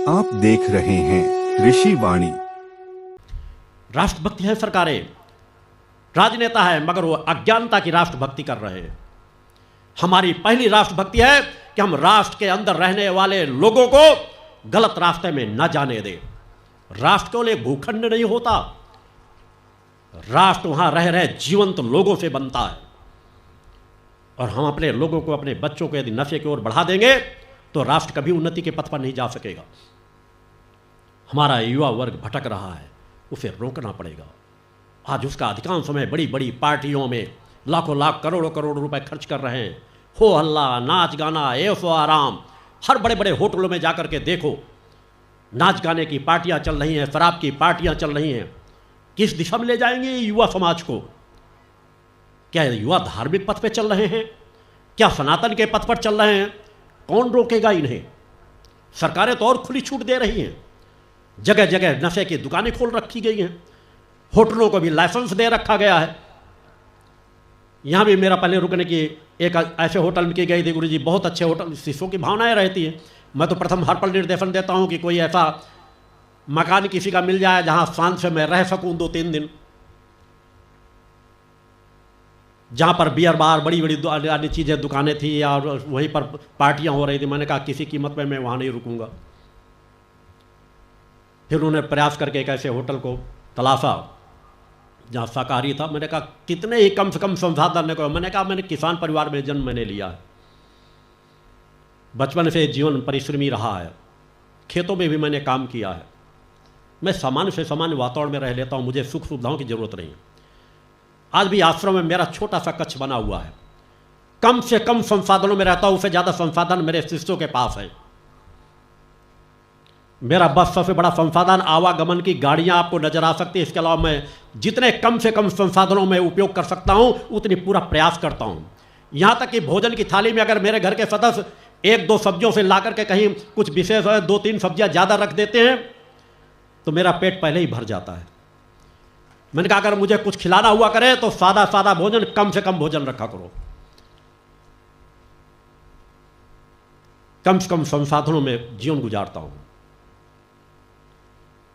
आप देख रहे हैं ऋषि वाणी। राष्ट्रभक्ति है सरकारें, राजनेता है मगर वो अज्ञानता की राष्ट्रभक्ति कर रहे हैं। हमारी पहली राष्ट्रभक्ति है कि हम राष्ट्र के अंदर रहने वाले लोगों को गलत रास्ते में न जाने दें। राष्ट्र केवल एक भूखंड नहीं होता, राष्ट्र वहां रह रहे जीवंत लोगों से बनता है। और हम अपने लोगों को, अपने बच्चों को यदि नशे की ओर बढ़ा देंगे तो राष्ट्र कभी उन्नति के पथ पर नहीं जा सकेगा। हमारा युवा वर्ग भटक रहा है, उसे रोकना पड़ेगा। आज उसका अधिकांश समय बड़ी बड़ी पार्टियों में लाखों लाख करोड़ों करोड़ रुपए खर्च कर रहे हैं। हो हल्ला, नाच गाना, ऐशो आराम। हर बड़े बड़े होटलों में जाकर के देखो, नाच गाने की पार्टियां चल रही हैं, शराब की पार्टियां चल रही हैं। किस दिशा में ले जाएंगे युवा समाज को? क्या युवा धार्मिक पथ पे चल रहे हैं? क्या सनातन के पथ पर चल रहे हैं? कौन रोकेगा इन्हें? सरकारें तो और खुली छूट दे रही हैं। जगह जगह नशे की दुकानें खोल रखी गई हैं, होटलों को भी लाइसेंस दे रखा गया है। यहां भी मेरा पहले रुकने की एक ऐसे होटल में की गई थी, गुरुजी बहुत अच्छे होटल, शिष्यों की भावनाएं रहती हैं। मैं तो प्रथम हर पल निर्देशन देता हूं कि कोई ऐसा मकान किसी का मिल जाए जहां शांत से मैं रह सकूं 2-3 दिन, जहां पर बियर बार, बड़ी बड़ी अन्य चीज़ें, दुकानें थी और वहीं पर पार्टियां हो रही थी। मैंने कहा किसी कीमत में मैं वहां नहीं रुकूंगा। फिर उन्होंने प्रयास करके एक ऐसे होटल को तलाशा जहाँ शाकाहारी था। मैंने कहा कितने ही कम से कम संसाधन को। मैंने कहा मैंने किसान परिवार में जन्म मैंने लिया है, बचपन से जीवन परिश्रमी रहा है, खेतों में भी मैंने काम किया है। मैं सामान्य से सामान्य वातावरण में रह लेता हूँ, मुझे सुख सुविधाओं की ज़रूरत नहीं है। आज भी आश्रम में मेरा छोटा सा कक्ष बना हुआ है, कम से कम संसाधनों में रहता हूँ, उससे ज़्यादा संसाधन मेरे शिष्यों के पास है। मेरा बस सबसे बड़ा संसाधन, आवागमन की गाड़ियां आपको नजर आ सकती है। इसके अलावा मैं जितने कम से कम संसाधनों में उपयोग कर सकता हूं उतनी पूरा प्रयास करता हूं। यहां तक कि भोजन की थाली में अगर मेरे घर के सदस्य 1-2 सब्जियों से ला करके कहीं कुछ विशेष है, 2-3 सब्जियां ज़्यादा रख देते हैं तो मेरा पेट पहले ही भर जाता है। मैंने कहा अगर मुझे कुछ खिलाना हुआ करे तो सादा सादा भोजन, कम से कम भोजन रखा करो। कम से कम संसाधनों में जीवन गुजारता हूं।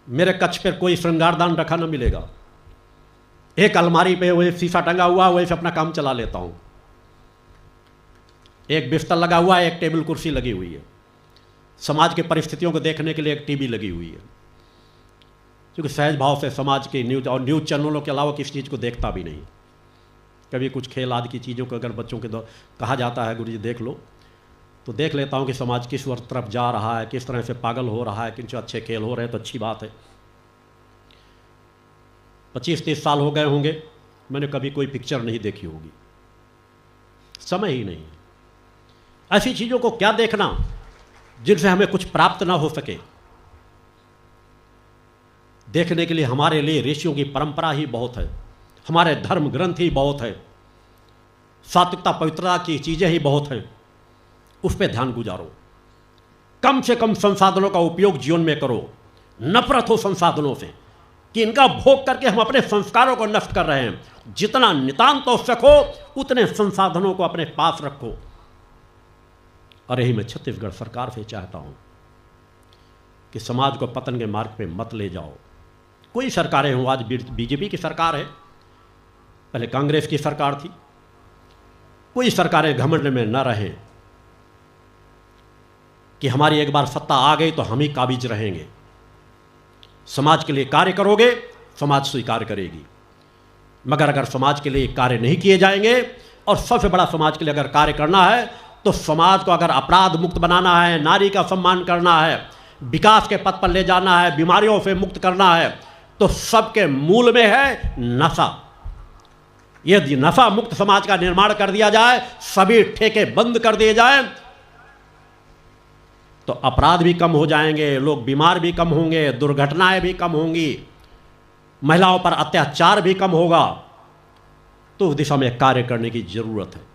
मेरे कक्ष पर कोई श्रृंगारदान रखा ना मिलेगा। एक अलमारी पे वही शीशा टंगा हुआ, वही से अपना काम चला लेता हूं। एक बिस्तर लगा हुआ है, एक टेबल कुर्सी लगी हुई है। समाज की परिस्थितियों को देखने के लिए एक टीवी लगी हुई है, क्योंकि सहज भाव से समाज की न्यूज और न्यूज चैनलों के अलावा किसी चीज़ को देखता भी नहीं। कभी कुछ खेल आदि की चीज़ों को अगर बच्चों के कहा जाता है गुरुजी देख लो, तो देख लेता हूँ कि समाज किस तरफ जा रहा है, किस तरह से पागल हो रहा है। किंतु अच्छे खेल हो रहे हैं तो अच्छी बात है। 25-30 साल हो गए होंगे, मैंने कभी कोई पिक्चर नहीं देखी होगी, समय ही नहीं। ऐसी चीज़ों को क्या देखना जिनसे हमें कुछ प्राप्त ना हो सके। देखने के लिए हमारे लिए ऋषियों की परंपरा ही बहुत है, हमारे धर्म ग्रंथ ही बहुत है, सात्विकता पवित्रता की चीज़ें ही बहुत हैं। उस पर ध्यान गुजारो। कम से कम संसाधनों का उपयोग जीवन में करो। नफरत हो संसाधनों से कि इनका भोग करके हम अपने संस्कारों को नष्ट कर रहे हैं। जितना नितांत आवश्यक हो उतने संसाधनों को अपने पास रखो। और यही मैं छत्तीसगढ़ सरकार से चाहता हूं कि समाज को पतन के मार्ग पे मत ले जाओ। कोई सरकारें हों, आज बीजेपी की सरकार है, पहले कांग्रेस की सरकार थी। कोई सरकारें घमंड में न रहें कि हमारी एक बार सत्ता आ गई तो हम ही काबिज रहेंगे। समाज के लिए कार्य करोगे, समाज स्वीकार करेगी। मगर अगर समाज के लिए कार्य नहीं किए जाएंगे, और सबसे बड़ा समाज के लिए अगर कार्य करना है तो समाज को अगर अपराध मुक्त बनाना है, नारी का सम्मान करना है, विकास के पथ पर ले जाना है, बीमारियों से मुक्त करना है, तो सबके मूल में है नशा। यदि नशा मुक्त समाज का निर्माण कर दिया जाए, सभी ठेके बंद कर दिए जाए, तो अपराध भी कम हो जाएंगे, लोग बीमार भी कम होंगे, दुर्घटनाएं भी कम होंगी, महिलाओं पर अत्याचार भी कम होगा। तो उस दिशा में कार्य करने की जरूरत है।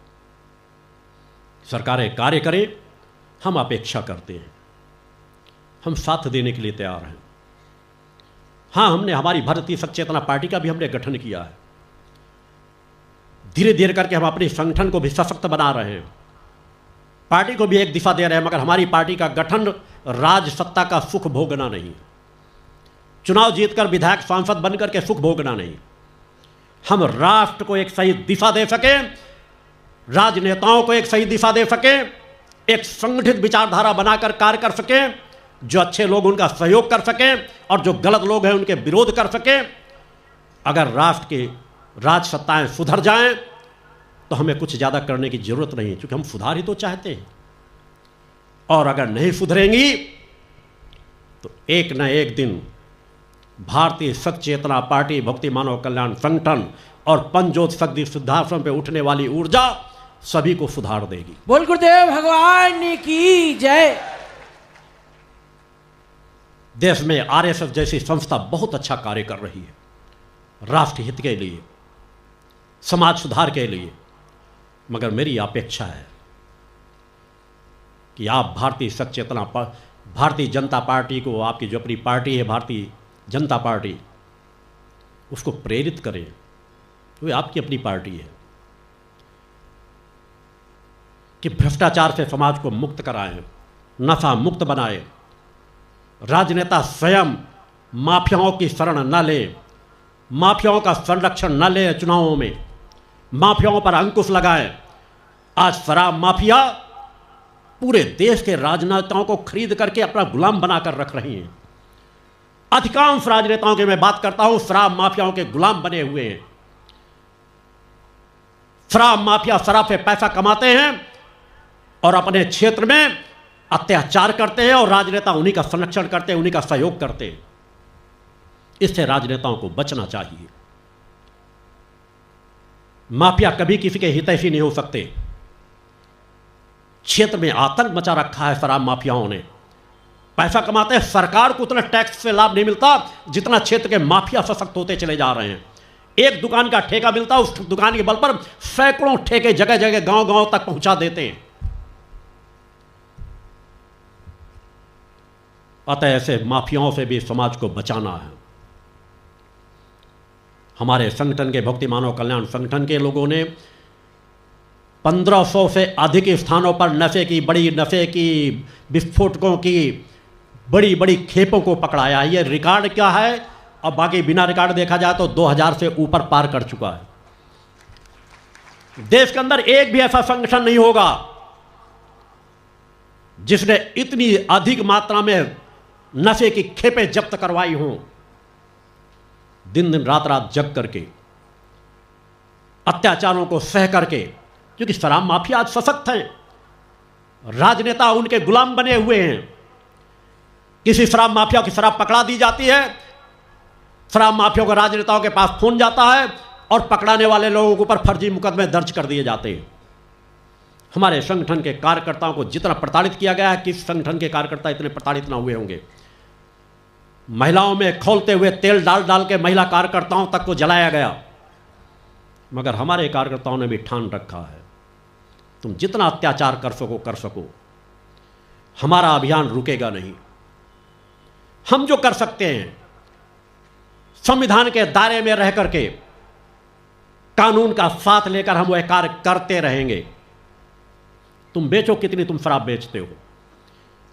सरकारें कार्य करें, हम अपेक्षा करते हैं, हम साथ देने के लिए तैयार हैं। हाँ, हमने हमारी भारतीय सचेतना पार्टी का भी हमने गठन किया है। धीरे धीरे करके हम अपने संगठन को भी सशक्त बना रहे हैं। पार्टी को भी एक दिशा दे रहे हैं, मगर हमारी पार्टी का गठन राज सत्ता का सुख भोगना नहीं, चुनाव जीतकर विधायक सांसद बनकर के सुख भोगना नहीं। हम राष्ट्र को एक सही दिशा दे सकें, राजनेताओं को एक सही दिशा दे सकें, एक संगठित विचारधारा बनाकर कार्य कर सकें, जो अच्छे लोग उनका सहयोग कर सकें और जो गलत लोग हैं उनके विरोध कर सकें। अगर राष्ट्र की राज सत्ताएं सुधर जाएं तो हमें कुछ ज़्यादा करने की जरूरत नहीं है, क्योंकि हम सुधार ही तो चाहते हैं। और अगर नहीं सुधरेंगी तो एक न एक दिन भारतीय सत्य चेतना पार्टी, भक्ति मानव कल्याण संगठन और पंचज्योत शक्ति सिद्धाश्रम पे उठने वाली ऊर्जा सभी को सुधार देगी। बोल गुरुदेव भगवान की जय। देश में आरएसएस जैसी संस्था बहुत अच्छा कार्य कर रही है, राष्ट्र हित के लिए, समाज सुधार के लिए। मगर मेरी अपेक्षा है कि आप भारतीय सत्य चेतना भारतीय जनता पार्टी को, आपकी जो अपनी पार्टी है भारतीय जनता पार्टी, उसको प्रेरित करें। वो आपकी अपनी पार्टी है कि भ्रष्टाचार से समाज को मुक्त कराएं, नशा मुक्त बनाएं। राजनेता स्वयं माफियाओं की शरण न ले, माफियाओं का संरक्षण न ले, चुनावों में माफियाओं पर अंकुश लगाएं। आज शराब माफिया पूरे देश के राजनेताओं को खरीद करके अपना गुलाम बनाकर रख रही हैं। अधिकांश राजनेताओं की मैं बात करता हूं, शराब माफियाओं के गुलाम बने हुए हैं। शराब माफिया शराब से पैसा कमाते हैं और अपने क्षेत्र में अत्याचार करते हैं और राजनेता उन्हीं का संरक्षण करते हैं, उन्हीं का सहयोग करते हैं। इससे राजनेताओं को बचना चाहिए। माफिया कभी किसी के हितैषी नहीं हो सकते। क्षेत्र में आतंक मचा रखा है शराब माफियाओं ने, पैसा कमाते हैं। सरकार को उतना टैक्स से लाभ नहीं मिलता जितना क्षेत्र के माफिया सशक्त होते चले जा रहे हैं। एक दुकान का ठेका मिलता, उस दुकान के बल पर सैकड़ों ठेके जगह जगह गांव गांव तक पहुंचा देते हैं। अतः ऐसे माफियाओं से भी समाज को बचाना है। हमारे संगठन के भक्ति मानव कल्याण संगठन के लोगों ने 1500 से अधिक स्थानों पर नशे की विस्फोटकों की बड़ी बड़ी खेपों को पकड़ाया है। ये रिकॉर्ड क्या है, और बाकी बिना रिकॉर्ड देखा जाए तो 2000 से ऊपर पार कर चुका है। देश के अंदर एक भी ऐसा संगठन नहीं होगा जिसने इतनी अधिक मात्रा में नशे की खेपें जब्त करवाई हों। दिन दिन रात रात जग करके, अत्याचारों को सह करके, क्योंकि शराब माफिया आज सशक्त हैं, राजनेता उनके गुलाम बने हुए हैं। किसी शराब माफिया की शराब पकड़ा दी जाती है, शराब माफिया को राजनेताओं के पास फोन जाता है और पकड़ाने वाले लोगों के ऊपर फर्जी मुकदमे दर्ज कर दिए जाते हैं। हमारे संगठन के कार्यकर्ताओं को जितना प्रताड़ित किया गया है, किस संगठन के कार्यकर्ता इतने प्रताड़ित ना हुए होंगे। महिलाओं में खौलते हुए तेल डाल डाल के महिला कार्यकर्ताओं तक को जलाया गया। मगर हमारे कार्यकर्ताओं ने भी ठान रखा है, तुम जितना अत्याचार कर सको, हमारा अभियान रुकेगा नहीं। हम जो कर सकते हैं, संविधान के दायरे में रह करके, कानून का साथ लेकर हम वह कार्य करते रहेंगे। तुम बेचो कितनी तुम शराब बेचते हो,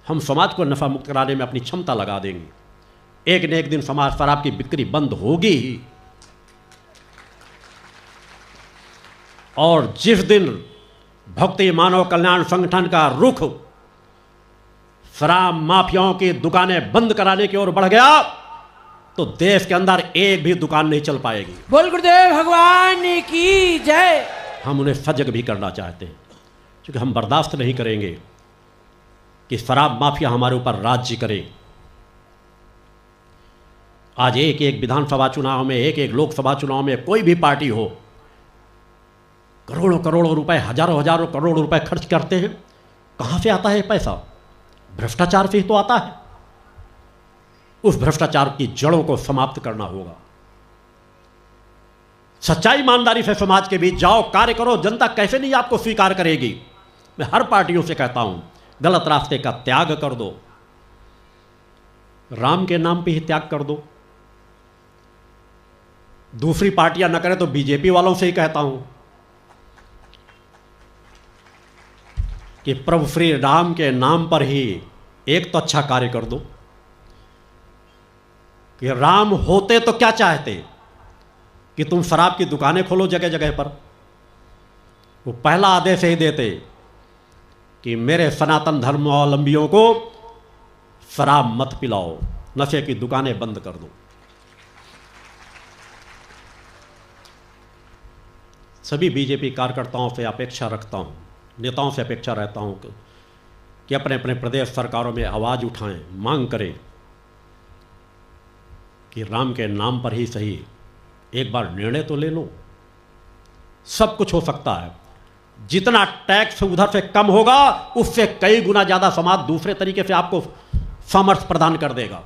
हम समाज को नफा मुक्त कराने में अपनी क्षमता लगा देंगे। एक न एक दिन समाज शराब की बिक्री बंद होगी ही। और जिस दिन भक्ति मानव कल्याण संगठन का रुख शराब माफियाओं की दुकानें बंद कराने की ओर बढ़ गया तो देश के अंदर एक भी दुकान नहीं चल पाएगी। बोल गुरुदेव भगवान की जय। हम उन्हें सजग भी करना चाहते हैं, क्योंकि हम बर्दाश्त नहीं करेंगे कि शराब माफिया हमारे ऊपर राज्य करे। आज एक एक विधानसभा चुनाव में, एक एक लोकसभा चुनाव में कोई भी पार्टी हो, करोड़ों करोड़ों रुपए, हजारों हजारों करोड़ रुपए खर्च करते हैं। कहां से आता है पैसा? भ्रष्टाचार से ही तो आता है। उस भ्रष्टाचार की जड़ों को समाप्त करना होगा। सच्चाई ईमानदारी से समाज के बीच जाओ, कार्य करो। जनता कैसे नहीं आपको स्वीकार करेगी? मैं हर पार्टियों से कहता हूं, गलत रास्ते का त्याग कर दो, राम के नाम पे ही त्याग कर दो। दूसरी पार्टियां न करें तो बीजेपी वालों से ही कहता हूं, कि प्रभु श्री राम के नाम पर ही एक तो अच्छा कार्य कर दो कि राम होते तो क्या चाहते कि तुम शराब की दुकानें खोलो जगह जगह पर। वो पहला आदेश ही देते कि मेरे सनातन धर्मावलंबियों को शराब मत पिलाओ, नशे की दुकानें बंद कर दो। सभी बीजेपी कार्यकर्ताओं से अपेक्षा रखता हूं, नेताओं से अपेक्षा रहता हूं कि अपने अपने प्रदेश सरकारों में आवाज़ उठाएं, मांग करें कि राम के नाम पर ही सही एक बार निर्णय तो ले लो। सब कुछ हो सकता है। जितना टैक्स उधर से कम होगा उससे कई गुना ज़्यादा समाज दूसरे तरीके से आपको सामर्थ्य प्रदान कर देगा।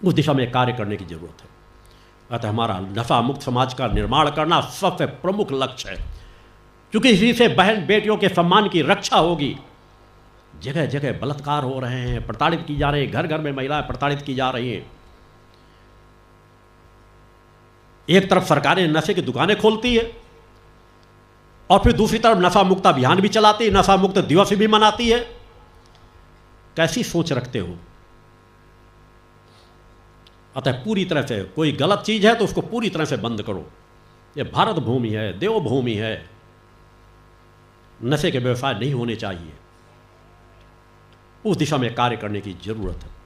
उस दिशा में कार्य करने की जरूरत है। अतः हमारा नशा मुक्त समाज का निर्माण करना सबसे प्रमुख लक्ष्य है, क्योंकि इसी से बहन बेटियों के सम्मान की रक्षा होगी। जगह जगह बलात्कार हो रहे हैं, प्रताड़ित की जा रही है, घर घर में महिलाएं प्रताड़ित की जा रही हैं। एक तरफ सरकारें नशे की दुकानें खोलती है और फिर दूसरी तरफ नशा मुक्त अभियान भी चलाती है, नशा मुक्त दिवस भी मनाती है। कैसी सोच रखते हो? अतः पूरी तरह से कोई गलत चीज है तो उसको पूरी तरह से बंद करो। ये भारत भूमि है, देवभूमि है, नशे के व्यवसाय नहीं होने चाहिए। उस दिशा में कार्य करने की जरूरत है।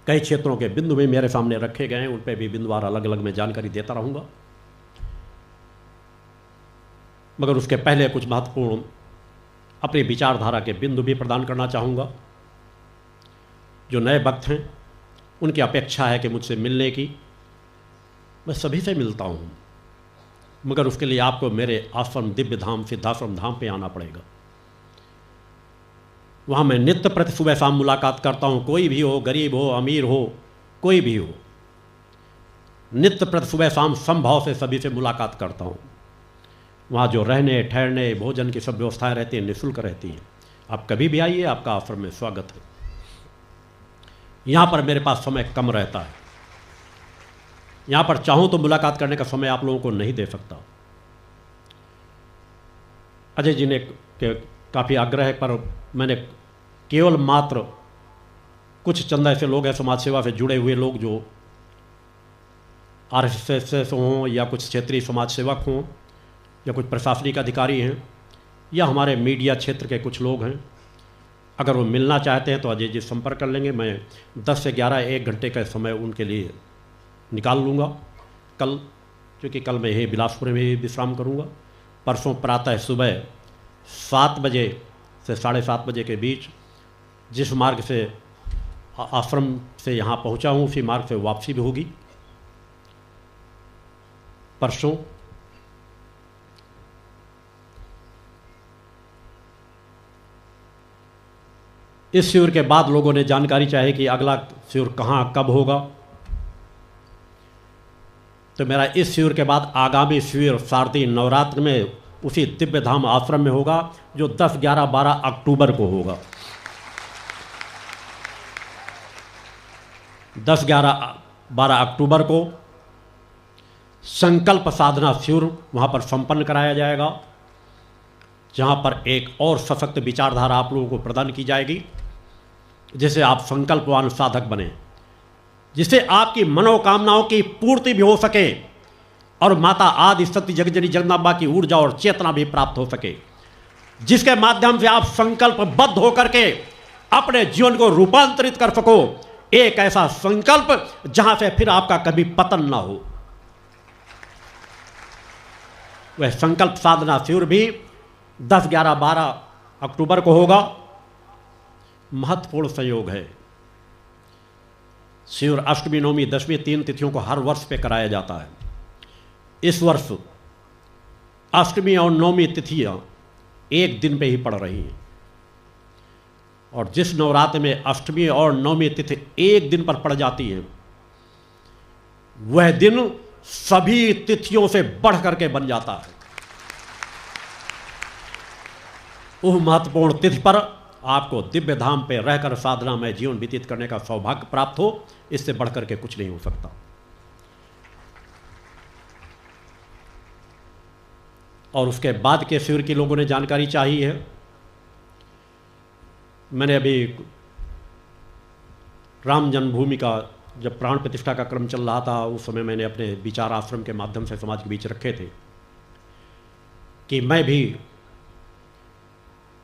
कई क्षेत्रों के बिंदु भी मेरे सामने रखे गए हैं, उन पर भी बिंदुवार अलग अलग मैं जानकारी देता रहूंगा। मगर उसके पहले कुछ महत्वपूर्ण अपनी विचारधारा के बिंदु भी प्रदान करना चाहूँगा। जो नए भक्त हैं उनकी अपेक्षा है कि मुझसे मिलने की। मैं सभी से मिलता हूँ, मगर उसके लिए आपको मेरे आश्रम दिव्य धाम सिद्धाश्रम धाम पे आना पड़ेगा। वहाँ मैं नित्य प्रति सुबह शाम मुलाकात करता हूँ। कोई भी हो, गरीब हो, अमीर हो, कोई भी हो, नित्य प्रति सुबह शाम समभाव से सभी से मुलाकात करता हूँ। वहाँ जो रहने ठहरने भोजन की सब व्यवस्थाएं रहती हैं निःशुल्क रहती हैं। आप कभी भी आइए, आपका आश्रम में स्वागत है। यहाँ पर मेरे पास समय कम रहता है। यहाँ पर चाहूँ तो मुलाकात करने का समय आप लोगों को नहीं दे सकता। अजय जी ने काफ़ी आग्रह पर मैंने केवल मात्र कुछ चंद ऐसे लोग हैं समाज सेवा से जुड़े हुए लोग जो RSS हों या कुछ क्षेत्रीय समाज सेवक हों या कुछ प्रशासनिक अधिकारी हैं या हमारे मीडिया क्षेत्र के कुछ लोग हैं, अगर वो मिलना चाहते हैं तो अजय जी संपर्क कर लेंगे। मैं 10 से 11 1 घंटे का समय उनके लिए निकाल लूँगा। कल, क्योंकि कल मैं यही बिलासपुर में ही विश्राम करूँगा। परसों प्रातः सुबह 7 बजे से 7:30 बजे के बीच जिस मार्ग से आश्रम से यहाँ पहुँचा हूँ उसी मार्ग से वापसी भी होगी। परसों इस शिविर के बाद लोगों ने जानकारी चाही कि अगला शिविर कहाँ कब होगा। तो मेरा इस शिविर के बाद आगामी शिविर शारदीय नवरात्र में उसी दिव्य धाम आश्रम में होगा, जो 10, 11, 12 अक्टूबर को होगा। 10, 11, 12 अक्टूबर को संकल्प साधना शिविर वहाँ पर संपन्न कराया जाएगा, जहाँ पर एक और सशक्त विचारधारा आप लोगों को प्रदान की जाएगी, जिससे आप संकल्पवान साधक बने, जिससे आपकी मनोकामनाओं की पूर्ति भी हो सके और माता आदि शक्ति जगजननी जगदम्बा की ऊर्जा और चेतना भी प्राप्त हो सके, जिसके माध्यम से आप संकल्पबद्ध होकर के अपने जीवन को रूपांतरित कर सको। एक ऐसा संकल्प जहां से फिर आपका कभी पतन ना हो। वह संकल्प साधना शिविर भी 10, 11, 12 अक्टूबर को होगा। महत्वपूर्ण संयोग है। शिविर अष्टमी, नवमी, दशमी 3 तिथियों को हर वर्ष पे कराया जाता है। इस वर्ष अष्टमी और नवमी तिथियां एक दिन पे ही पड़ रही हैं, और जिस नवरात्र में अष्टमी और नवमी तिथि एक दिन पर पड़ जाती है, वह दिन सभी तिथियों से बढ़ करके बन जाता है। उस महत्वपूर्ण तिथि पर आपको दिव्य धाम पे रहकर साधना में जीवन व्यतीत करने का सौभाग्य प्राप्त हो, इससे बढ़कर के कुछ नहीं हो सकता। और उसके बाद के शिविर की लोगों ने जानकारी चाहिए है। मैंने अभी राम जन्मभूमि का जब प्राण प्रतिष्ठा का क्रम चल रहा था, उस समय मैंने अपने विचार आश्रम के माध्यम से समाज के बीच रखे थे कि मैं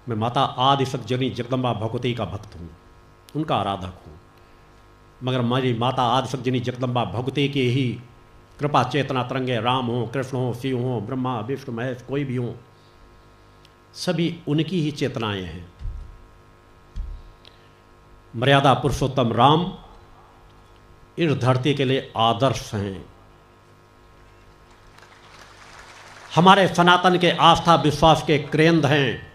माता आदि शक्ति जननी जगदम्बा भगवती का भक्त हूँ, उनका आराधक हूँ। मगर मेरी माता आदि शक्ति जननी जगदम्बा भगवती की ही कृपा चेतना तरंगे राम हो, कृष्ण हो, शिव हो, ब्रह्मा विष्णु महेश कोई भी हो, सभी उनकी ही चेतनाएं हैं। मर्यादा पुरुषोत्तम राम इस धरती के लिए आदर्श हैं। हमारे सनातन के आस्था विश्वास के केंद्र हैं,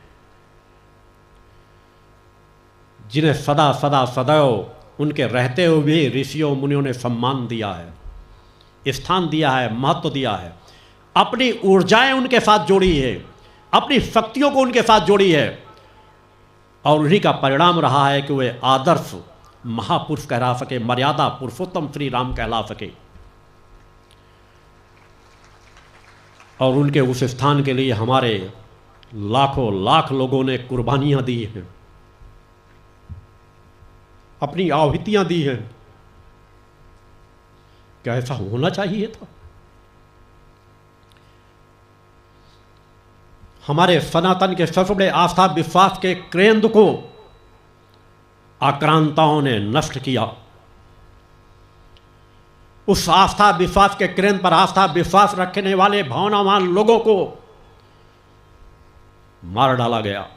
जिन्हें सदा सदा सदैव उनके रहते हुए भी ऋषियों मुनियों ने सम्मान दिया है, स्थान दिया है, महत्व दिया है। अपनी ऊर्जाएं उनके साथ जोड़ी है, अपनी शक्तियों को उनके साथ जोड़ी है, और उन्हीं का परिणाम रहा है कि वे आदर्श महापुरुष कहला सके, मर्यादा पुरुषोत्तम श्री राम कहला सके। और उनके उस स्थान के लिए हमारे लाखों लाख लोगों ने कुर्बानियां दी हैं, अपनी आहुतियां दी हैं। क्या ऐसा होना चाहिए था? हमारे सनातन के सबसे बड़े आस्था विश्वास के केंद्र को आक्रांताओं ने नष्ट किया। उस आस्था विश्वास के केंद्र पर आस्था विश्वास रखने वाले भावनावान लोगों को मार डाला गया।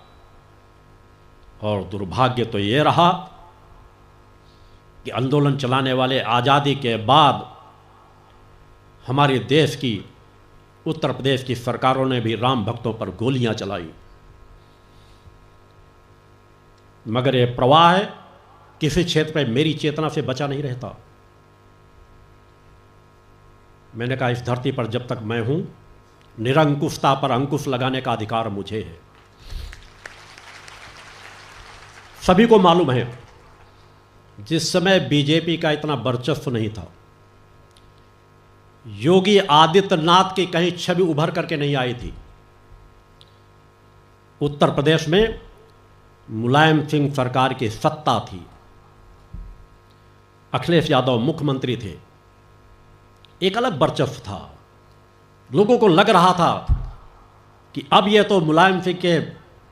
और दुर्भाग्य तो ये रहा कि आंदोलन चलाने वाले आज़ादी के बाद हमारे देश की, उत्तर प्रदेश की सरकारों ने भी राम भक्तों पर गोलियां चलाई। मगर ये प्रवाह किसी क्षेत्र में मेरी चेतना से बचा नहीं रहता। मैंने कहा इस धरती पर जब तक मैं हूं, निरंकुशता पर अंकुश लगाने का अधिकार मुझे है। सभी को मालूम है, जिस समय बीजेपी का इतना वर्चस्व नहीं था, योगी आदित्यनाथ की कहीं छवि उभर करके नहीं आई थी। उत्तर प्रदेश में मुलायम सिंह सरकार की सत्ता थी, अखिलेश यादव मुख्यमंत्री थे, एक अलग वर्चस्व था। लोगों को लग रहा था कि अब ये तो मुलायम सिंह के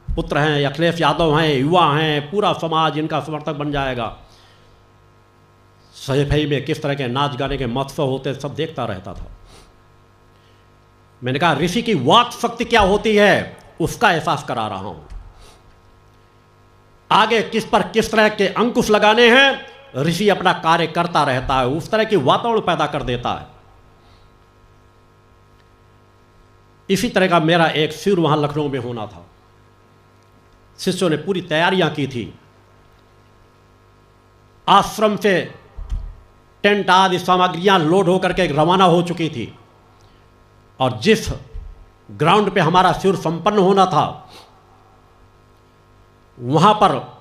पुत्र हैं, अखिलेश यादव हैं, युवा हैं, पूरा समाज इनका समर्थक बन जाएगा। सफाई में किस तरह के नाच गाने के महोत्सव होते, सब देखता रहता था। मैंने कहा ऋषि की वाक शक्ति क्या होती है, उसका एहसास करा रहा हूं। आगे किस पर किस तरह के अंकुश लगाने हैं, ऋषि अपना कार्य करता रहता है, उस तरह की वातावरण पैदा कर देता है। इसी तरह का मेरा एक शिविर वहां लखनऊ में होना था। शिष्यों ने पूरी तैयारियां की थी। आश्रम से टेंट आदि सामग्रियां लोड होकर के रवाना हो चुकी थी, और जिस ग्राउंड पे हमारा शिविर संपन्न होना था, वहां पर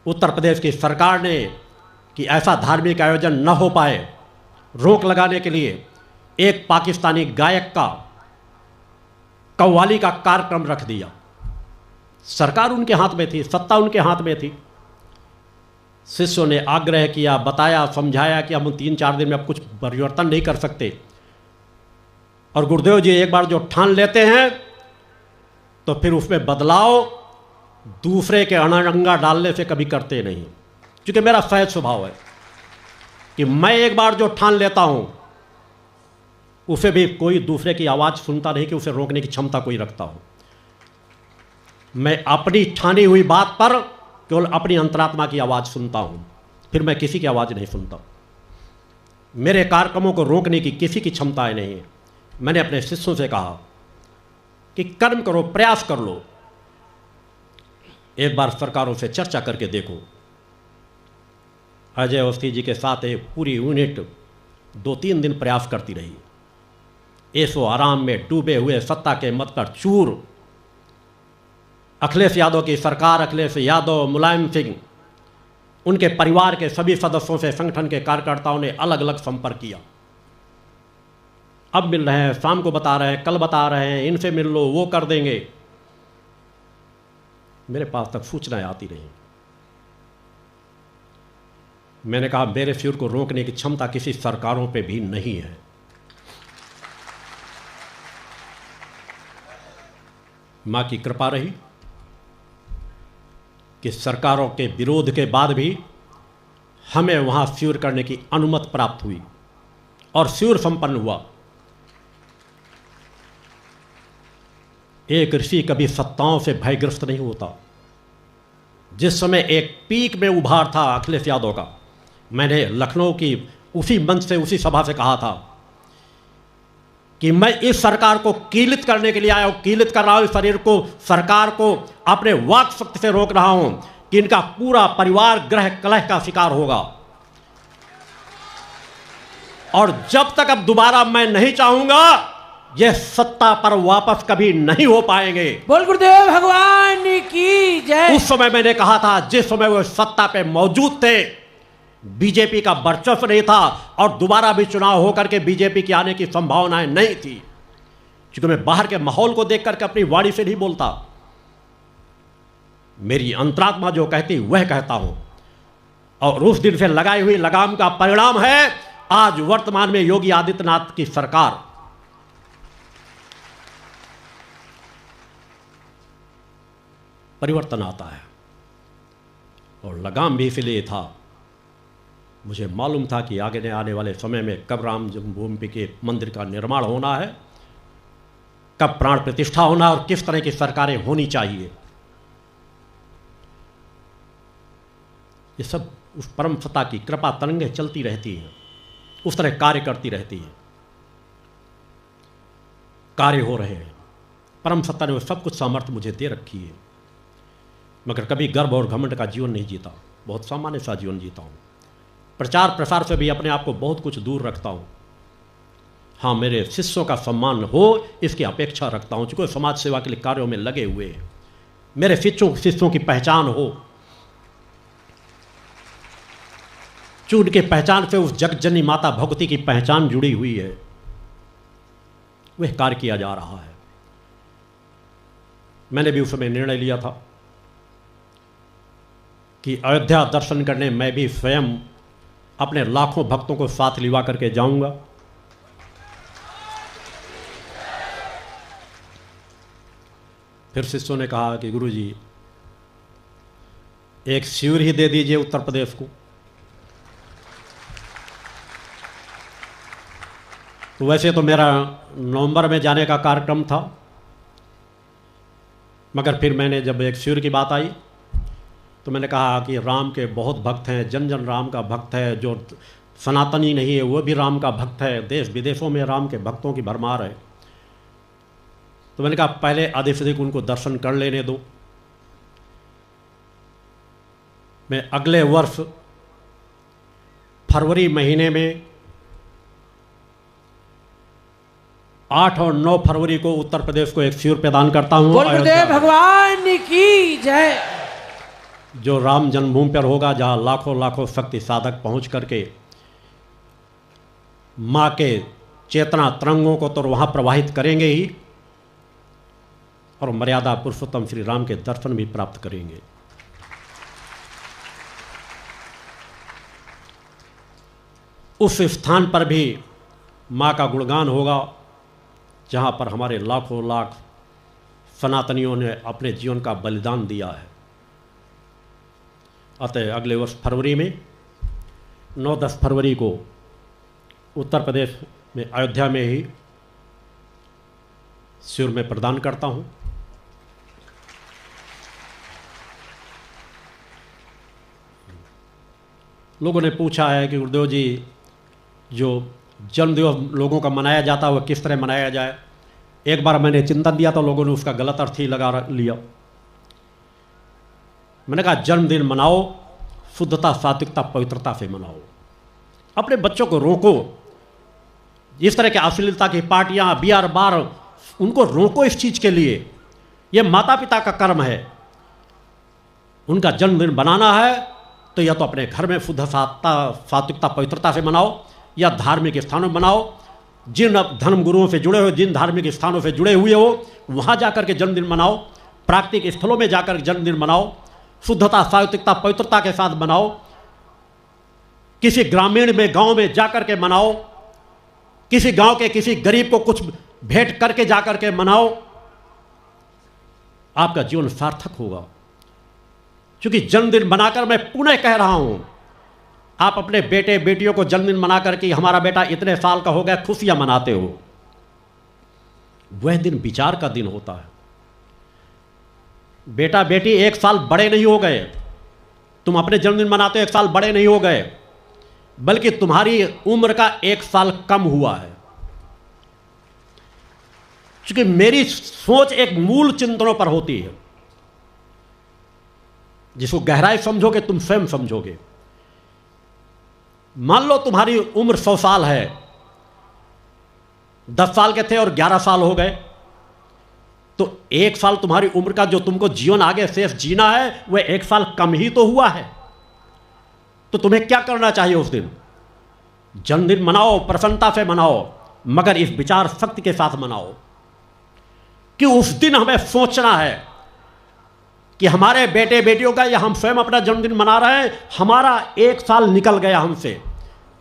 उत्तर प्रदेश की सरकार ने कि ऐसा धार्मिक आयोजन न हो पाए, रोक लगाने के लिए एक पाकिस्तानी गायक का कव्वाली का कार्यक्रम रख दिया। सरकार उनके हाथ में थी, सत्ता उनके हाथ में थी। शिष्यों ने आग्रह किया, बताया, समझाया कि हम 3-4 दिन में अब कुछ परिवर्तन नहीं कर सकते, और गुरुदेव जी एक बार जो ठान लेते हैं तो फिर उसमें बदलाव दूसरे के अड़ंगा डालने से कभी करते नहीं। क्योंकि मेरा सहज स्वभाव है कि मैं एक बार जो ठान लेता हूं, उसे भी कोई दूसरे की आवाज़ सुनता नहीं कि उसे रोकने की क्षमता कोई रखता हो। मैं अपनी ठानी हुई बात पर केवल अपनी अंतरात्मा की आवाज़ सुनता हूं, फिर मैं किसी की आवाज़ नहीं सुनता। मेरे कार्यक्रमों को रोकने की किसी की क्षमताएं नहीं है। मैंने अपने शिष्यों से कहा कि कर्म करो, प्रयास कर लो, एक बार सरकारों से चर्चा करके देखो। अजय अवस्थी जी के साथ एक पूरी यूनिट 2-3 दिन प्रयास करती रही। ऐसो आराम में डूबे हुए सत्ता के मत पर चूर अखिलेश यादव की सरकार, अखिलेश यादव, मुलायम सिंह, उनके परिवार के सभी सदस्यों से संगठन के कार्यकर्ताओं ने अलग अलग संपर्क किया। अब मिल रहे हैं, शाम को बता रहे हैं, कल बता रहे हैं, इनसे मिल लो, वो कर देंगे। मेरे पास तक सूचनाएं आती रही। मैंने कहा मेरे फ्यूर को रोकने की क्षमता किसी सरकारों पे भी नहीं है। मां की कृपा रही कि सरकारों के विरोध के बाद भी हमें वहां फ्यूर करने की अनुमति प्राप्त हुई और फ्यूर संपन्न हुआ। एक ऋषि कभी सत्ताओं से भयग्रस्त नहीं होता। जिस समय एक पीक में उभार था अखिलेश यादव का, मैंने लखनऊ की उसी मंच से, उसी सभा से कहा था कि मैं इस सरकार को कीलित करने के लिए आया हूं, कीलित कर रहा हूं इस शरीर को, सरकार को अपने वाक शक्ति से रोक रहा हूं कि इनका पूरा परिवार ग्रह कलह का शिकार होगा। और जब तक अब दोबारा मैं नहीं चाहूंगा, यह सत्ता पर वापस कभी नहीं हो पाएंगे। बोल गुरुदेव भगवान की जय। उस समय मैंने कहा था, जिस समय वो सत्ता पे मौजूद थे, बीजेपी का वर्चस्व नहीं था और दोबारा भी चुनाव होकर के बीजेपी की आने की संभावनाएं नहीं थी। क्योंकि मैं बाहर के माहौल को देख करके अपनी वाणी से नहीं बोलता, मेरी अंतरात्मा जो कहती वह कहता हूं। और उस दिन से लगाई हुई लगाम का परिणाम है आज वर्तमान में योगी आदित्यनाथ की सरकार। परिवर्तन आता है और लगाम भी इसलिए था, मुझे मालूम था कि आगे आने वाले समय में कब राम जन्मभूमि के मंदिर का निर्माण होना है, कब प्राण प्रतिष्ठा होना और किस तरह की सरकारें होनी चाहिए। ये सब उस परम सत्ता की कृपा तरंगें चलती रहती हैं, उस तरह कार्य करती रहती हैं, कार्य हो रहे हैं। परम सत्ता ने वो सब कुछ सामर्थ्य मुझे दे रखी है, मगर कभी गर्व और घमंड का जीवन नहीं जीता, बहुत सामान्य सा जीवन जीता हूँ। प्रचार प्रसार से भी अपने आप को बहुत कुछ दूर रखता हूँ। हाँ, मेरे शिष्यों का सम्मान हो इसकी अपेक्षा रखता हूँ, क्योंकि समाज सेवा के लिए कार्यों में लगे हुए हैं। मेरे शिष्यों की पहचान हो, जो उनके पहचान से उस जगजननी माता भगवती की पहचान जुड़ी हुई है, वह कार्य किया जा रहा है। मैंने भी उस समय निर्णय लिया था कि अयोध्या दर्शन करने मैं भी स्वयं अपने लाखों भक्तों को साथ लिवा करके जाऊंगा। फिर शिष्यों ने कहा कि गुरुजी एक शिविर ही दे दीजिए उत्तर प्रदेश को। तो वैसे तो मेरा नवंबर में जाने का कार्यक्रम था, मगर फिर मैंने जब एक शिविर की बात आई तो मैंने कहा कि राम के बहुत भक्त हैं, जन जन राम का भक्त है, जो सनातनी नहीं है वो भी राम का भक्त है, देश विदेशों में राम के भक्तों की भरमार है। तो मैंने कहा पहले अधिक से अधिक उनको दर्शन कर लेने दो। मैं अगले वर्ष फरवरी महीने में 8 और 9 फरवरी को उत्तर प्रदेश को एक शिविर प्रदान करता हूं। बोल गुरुदेव भगवान की जय। जो राम जन्मभूमि पर होगा, जहां लाखों लाखों शक्ति साधक पहुंच करके मां के चेतना तरंगों को तो वहां प्रवाहित करेंगे ही, और मर्यादा पुरुषोत्तम श्री राम के दर्शन भी प्राप्त करेंगे। उस स्थान पर भी मां का गुणगान होगा जहां पर हमारे लाखों लाख सनातनियों ने अपने जीवन का बलिदान दिया है। अतः अगले वर्ष फरवरी में 9-10 फरवरी को उत्तर प्रदेश में अयोध्या में ही शिविर में प्रदान करता हूं। लोगों ने पूछा है कि गुरुदेव जी, जो जन्मदिवस लोगों का मनाया जाता है वह किस तरह मनाया जाए। एक बार मैंने चिंतन दिया तो लोगों ने उसका गलत अर्थ ही लगा लिया। मैंने कहा जन्मदिन मनाओ, शुद्धता, सात्विकता, पवित्रता से मनाओ। अपने बच्चों को रोको, इस तरह की अश्लीलता की पार्टियां, बियर बार, उनको रोको इस चीज़ के लिए। यह माता पिता का कर्म है। उनका जन्मदिन बनाना है तो या तो अपने घर में शुद्ध सात्विकता, पवित्रता से मनाओ, या धार्मिक स्थानों में मनाओ, जिन धर्म गुरुओं से जुड़े हो, जिन धार्मिक स्थानों से जुड़े हुए हो, वहाँ जाकर के जन्मदिन मनाओ। प्राकृतिक स्थलों में जाकर जन्मदिन मनाओ, शुद्धता, सात्विकता, पवित्रता के साथ मनाओ। किसी ग्रामीण में, गांव में जाकर के मनाओ। किसी गांव के किसी गरीब को कुछ भेंट करके जाकर के मनाओ। आपका जीवन सार्थक होगा। क्योंकि जन्मदिन मनाकर, मैं पुनः कह रहा हूं, आप अपने बेटे बेटियों को जन्मदिन मनाकर के हमारा बेटा इतने साल का हो गया खुशियां मनाते हो, वह दिन विचार का दिन होता है। बेटा बेटी 1 साल बड़े नहीं हो गए, तुम अपने जन्मदिन मनाते हो 1 साल बड़े नहीं हो गए, बल्कि तुम्हारी उम्र का 1 साल कम हुआ है। क्योंकि मेरी सोच एक मूल चिंतनों पर होती है, जिसको गहराई समझोगे तुम स्वयं समझोगे। मान लो तुम्हारी उम्र 100 साल है, 10 साल के थे और 11 साल हो गए, तो 1 साल तुम्हारी उम्र का जो तुमको जीवन आगे शेष जीना है वह 1 साल कम ही तो हुआ है। तो तुम्हें क्या करना चाहिए उस दिन? जन्मदिन मनाओ, प्रसन्नता से मनाओ, मगर इस विचार शक्ति के साथ मनाओ कि उस दिन हमें सोचना है कि हमारे बेटे बेटियों का या हम स्वयं अपना जन्मदिन मना रहे हैं, हमारा 1 साल निकल गया हमसे,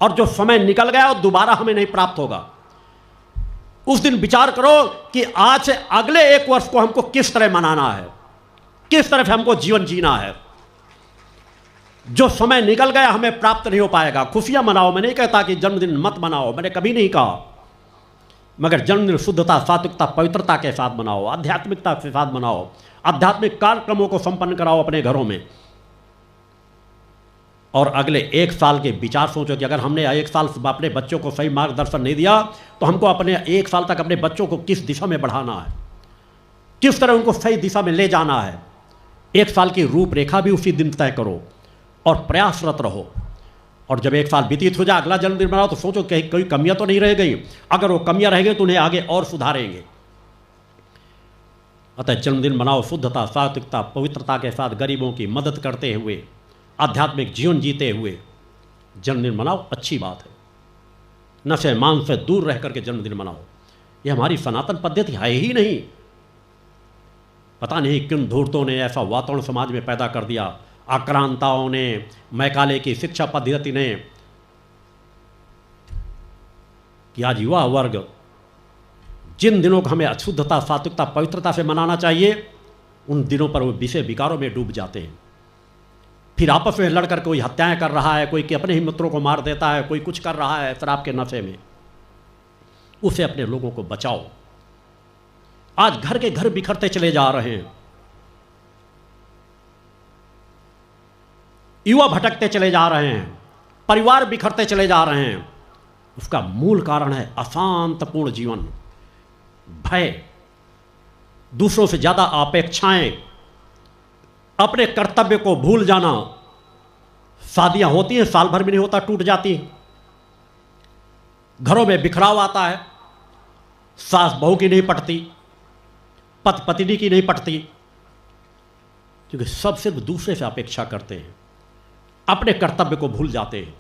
और जो समय निकल गया वो दोबारा हमें नहीं प्राप्त होगा। उस दिन विचार करो कि आज से अगले 1 वर्ष को हमको किस तरह मनाना है, किस तरह से हमको जीवन जीना है। जो समय निकल गया हमें प्राप्त नहीं हो पाएगा। खुशियां मनाओ, मैं नहीं कहता कि जन्मदिन मत मनाओ, मैंने कभी नहीं कहा, मगर जन्मदिन शुद्धता, सात्विकता, पवित्रता के साथ मनाओ, आध्यात्मिकता के साथ मनाओ, आध्यात्मिक कार्यक्रमों को संपन्न कराओ अपने घरों में। और अगले 1 साल के विचार सोचो कि अगर हमने 1 साल अपने बच्चों को सही मार्गदर्शन नहीं दिया तो हमको अपने 1 साल तक अपने बच्चों को किस दिशा में बढ़ाना है, किस तरह उनको सही दिशा में ले जाना है। 1 साल की रूपरेखा भी उसी दिन तय करो और प्रयासरत रहो। और जब 1 साल व्यतीत हो जाए, अगला जन्मदिन मनाओ तो सोचो कि कोई कमियां तो नहीं रह गई। अगर वो कमियां रह गई तो उन्हें आगे और सुधारेंगे। अतः जन्मदिन मनाओ शुद्धता, सात्विकता, पवित्रता के साथ, गरीबों की मदद करते हुए, आध्यात्मिक जीवन जीते हुए जन्मदिन मनाओ। अच्छी बात है। नशे मांस से दूर रह करके जन्मदिन मनाओ। यह हमारी सनातन पद्धति है ही नहीं। पता नहीं किन धूर्तों ने ऐसा वातावरण समाज में पैदा कर दिया, आक्रांताओं ने, मैकाले की शिक्षा पद्धति ने, कि आज युवा वर्ग जिन दिनों को हमें अशुद्धता, सात्विकता, पवित्रता से मनाना चाहिए, उन दिनों पर वो विषय विकारों में डूब जाते हैं। फिर आपस में लड़कर कोई हत्याएं कर रहा है, कोई कि अपने ही मित्रों को मार देता है, कोई कुछ कर रहा है शराब के नशे में। उसे अपने लोगों को बचाओ। आज घर के घर बिखरते चले जा रहे हैं, युवा भटकते चले जा रहे हैं, परिवार बिखरते चले जा रहे हैं। उसका मूल कारण है अशांतपूर्ण जीवन, भय, दूसरों से ज्यादा अपेक्षाएं, अपने कर्तव्य को भूल जाना। शादियां होती हैं, साल भर में नहीं होता, टूट जाती हैं। घरों में बिखराव आता है, सास बहू की नहीं पटती, पति पत्नी की नहीं पटती, क्योंकि सब सिर्फ दूसरे से अपेक्षा करते हैं, अपने कर्तव्य को भूल जाते हैं।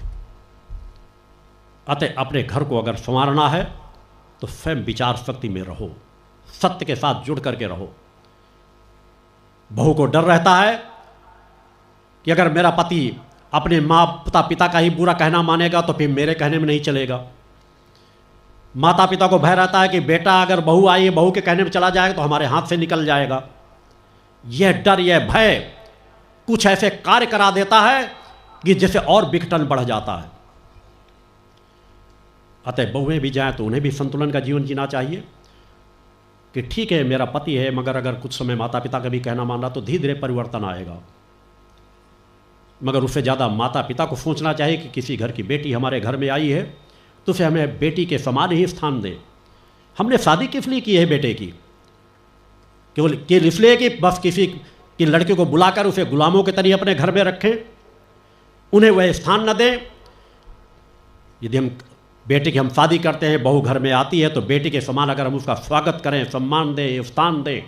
अतः अपने घर को अगर संवारना है तो स्वयं विचार शक्ति में रहो, सत्य के साथ जुड़ करके रहो। बहू को डर रहता है कि अगर मेरा पति अपने माँ पिता का ही बुरा कहना मानेगा तो फिर मेरे कहने में नहीं चलेगा। माता पिता को भय रहता है कि बेटा अगर बहू आई, बहू के कहने में चला जाएगा तो हमारे हाथ से निकल जाएगा। यह डर, यह भय कुछ ऐसे कार्य करा देता है कि जिससे और विघटन बढ़ जाता है। अतः बहुएं भी जाएं तो उन्हें भी संतुलन का जीवन जीना चाहिए कि ठीक है मेरा पति है, मगर अगर कुछ समय माता पिता का भी कहना मानना तो धीरे धीरे परिवर्तन आएगा। मगर उससे ज़्यादा माता पिता को सोचना चाहिए कि किसी घर की बेटी हमारे घर में आई है तो उसे हमें बेटी के समान ही स्थान दें। हमने शादी किस लिए की है बेटे की? केवल इसलिए कि बस किसी की लड़के को बुलाकर उसे गुलामों के तरीके अपने घर में रखें, उन्हें वह स्थान न दें। यदि हम बेटे की हम शादी करते हैं, बहू घर में आती है तो बेटी के समान अगर हम उसका स्वागत करें, सम्मान दें, स्थान दें,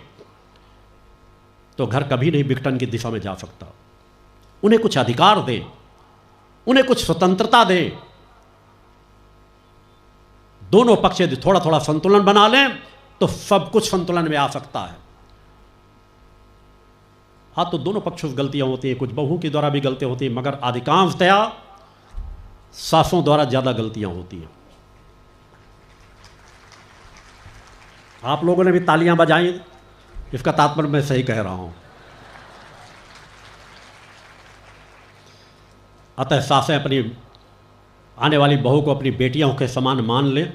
तो घर कभी नहीं विघटन की दिशा में जा सकता। उन्हें कुछ अधिकार दें, उन्हें कुछ स्वतंत्रता दें। दोनों पक्ष यदि थोड़ा थोड़ा संतुलन बना लें तो सब कुछ संतुलन में आ सकता है। हाँ, तो दोनों पक्षों से गलतियां होती हैं, कुछ बहुओं के द्वारा भी गलतियां होती हैं, मगर अधिकांशतया सासों द्वारा ज़्यादा गलतियां होती हैं। आप लोगों ने भी तालियां बजाई, इसका तात्पर्य मैं सही कह रहा हूं। अतः सासें अपनी आने वाली बहू को अपनी बेटियों के समान मान लें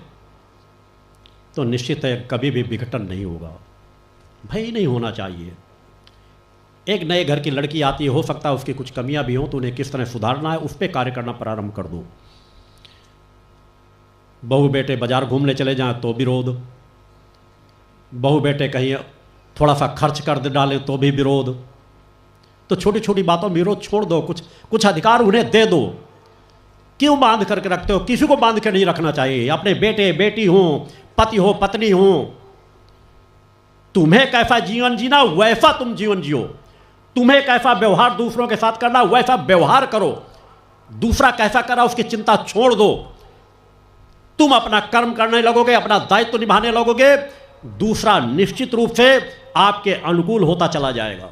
तो निश्चित है कभी भी विघटन नहीं होगा, भय नहीं होना चाहिए। एक नए घर की लड़की आती है, हो सकता है उसकी कुछ कमियां भी हों, तो उन्हें किस तरह सुधारना है उस पर कार्य करना प्रारंभ कर दो। बहू बेटे बाजार घूमने चले जाएं तो विरोध, बहू बेटे कहीं थोड़ा सा खर्च कर डालें तो भी विरोध। तो छोटी छोटी बातों में विरोध छोड़ दो, कुछ अधिकार उन्हें दे दो। क्यों बांध करके रखते हो? किसी को बांध के नहीं रखना चाहिए। अपने बेटे बेटी हो, पति हो पत्नी हो, तुम्हें कैसा जीवन जीना वैसा तुम जीवन जियो, तुम्हें कैसा व्यवहार दूसरों के साथ करना वैसा व्यवहार करो, दूसरा कैसा करा उसकी चिंता छोड़ दो। तुम अपना कर्म करने लगोगे, अपना दायित्व निभाने लगोगे, दूसरा निश्चित रूप से आपके अनुकूल होता चला जाएगा।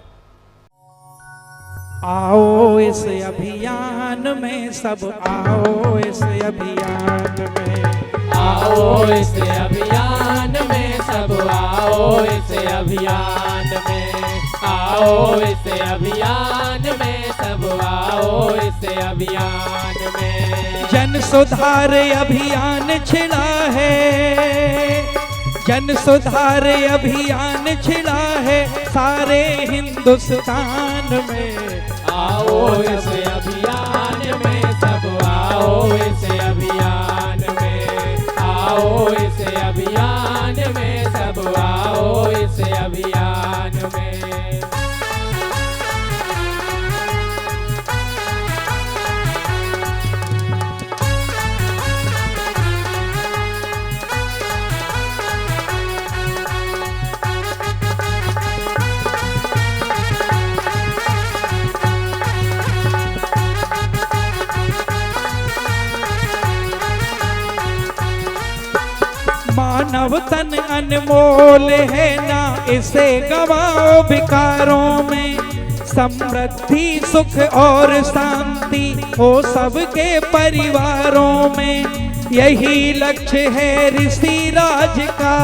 आओ इस अभियान में सब, आओ इस अभियान में, आओ इस अभियान में सब, आओ इस अभियान में, आओ इस अभियान में सब, आओ इस अभियान में। जन सुधार अभियान छिड़ा है, जन सुधार अभियान छिड़ा है सारे हिंदुस्तान में। आओ इस अभियान में सब, आओ इस अभियान में, आओ इस अभियान में सब, आओ इस अभियान में। मानव तन अनमोल है ना, इसे गवाओ विकारों में। समृद्धि सुख और शांति हो सबके परिवारों में, यही लक्ष्य है ऋषि राज का,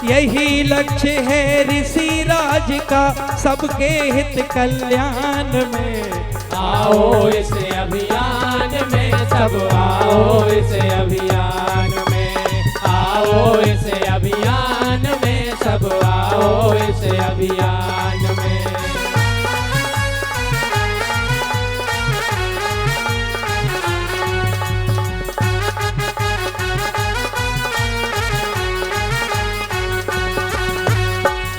यही लक्ष्य है ऋषि राज का, सबके हित कल्याण में। आओ इस अभियान में सब, आओ इस अभियान में, आओ इस अभियान में सब, आओ इस अभियान में।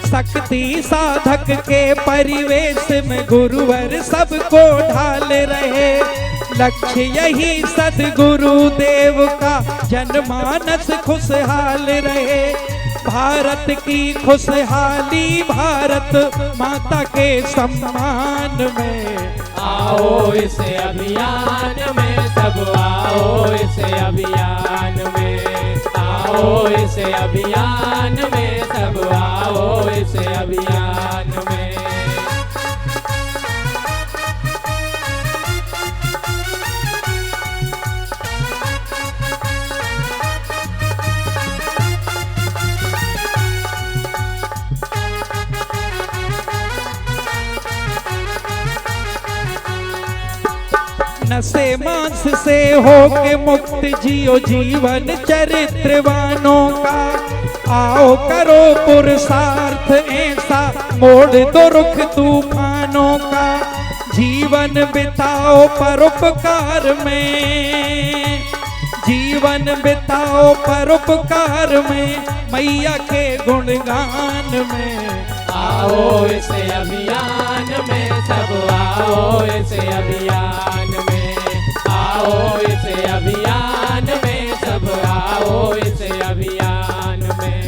शक्ति साधक के परिवेश में गुरुवर सबको ढाल रहे, लक्ष्य यही सद्गुरु देव का जनमानस खुशहाल रहे। भारत की खुशहाली भारत माता के सम्मान में। आओ इस अभियान में सब, आओ इस अभियान में, आओ इस अभियान में सब, आओ इस अभियान में। नशे मांस से होके मुक्त जियो जीवन चरित्रवानों का। आओ करो पुरुषार्थ ऐसा, मोड़ दो रुख तूफानों का। जीवन बिताओ परोपकार में, जीवन बिताओ परोपकार में, मैया के गुणगान में। आओ इस अभियान में सब, आओ इस अभियान में, आओ इस अभियान में सब, आओ इस अभियान में।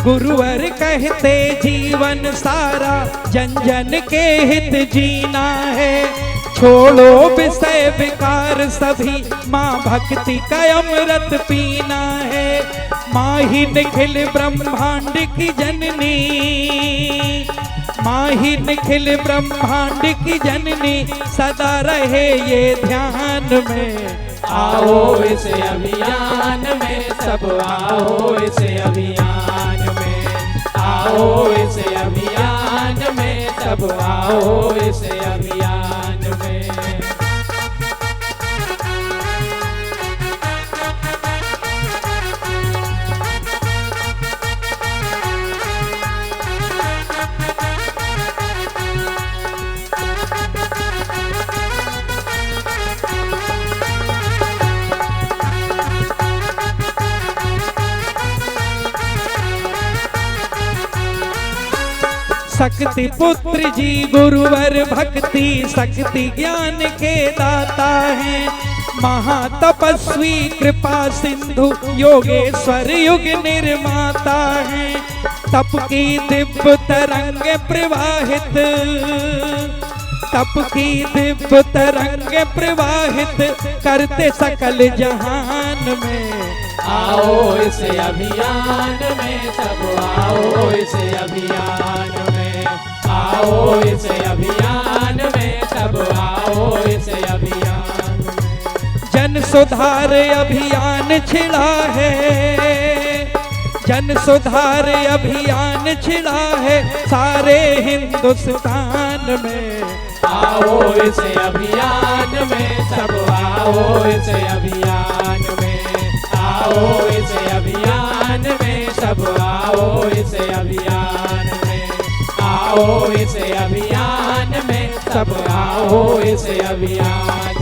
गुरुवर कहते जीवन सारा जन जन के हित जीना है। छोड़ो विषय विकार सभी, माँ भक्ति का अमृत पीना है। माँ ही निखिल ब्रह्मांड की जननी, माँ ही निखिल ब्रह्मांड की जननी, सदा रहे ये ध्यान में। आओ इस अभियान में सब, आओ इस अभियान में, आओ इस अभियान में सब, आओ इस अभियान में। शक्ति पुत्र जी गुरुवर भक्ति शक्ति ज्ञान के दाता हैं। महातपस्वी कृपा सिंधु योगेश्वर युग निर्माता हैं। तप की दिव्य तरंग प्रवाहित, तप की दिव्य तरंग प्रवाहित करते सकल जहान में। आओ इस अभियान में सब, आओ इस अभियान में, आओ इस अभियान में सब, आओ इस अभियान में। जन सुधार अभियान छिड़ा है, जन सुधार अभियान छिड़ा है सारे हिंदुस्तान में। आओ इस अभियान में सब, आओ इस अभियान में, आओ इस अभियान में सब, आओ इस अभियान में, आओ इस अभियान में सब, आओ इस अभियान